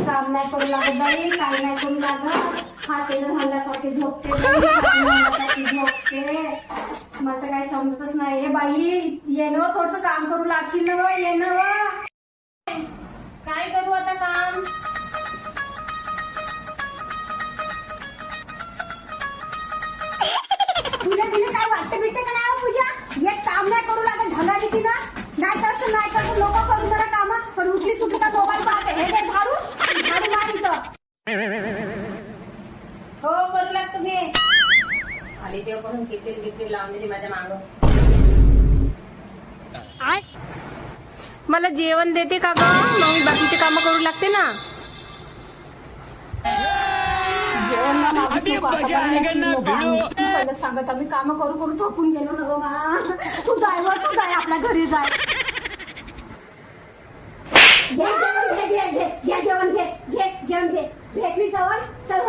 काम नाही करू लागत बाई, काही नाही करू लागत. खाते झाल्यासारखे झोपते झोपते. मला तर काही समजतच नाही. बाई ये न थोडस काम करू लागशील ना, ये न. काय करू आता काम? तुला काय वाटतं बिटतं का नाही पूजा? एक काम नाही करू लागत ढगाली की ना, नाही करतो लोक करू जरा काम. पण उठली सुटली का मोबाईल पाहते. हे घे झाडू मारित. हो करू लागतो. घे खाली देव करून किती लावून दिली माझ्या मागं. मला जेवण देते का ग? मग बाकीचे काम करू लागते ना. पहिलं सांगत आम्ही काम करू करू थोपून गेलो ना ग मा. तू जाय आपल्या घरी जाय. घे जेवण घे. भेटली जेवण चल.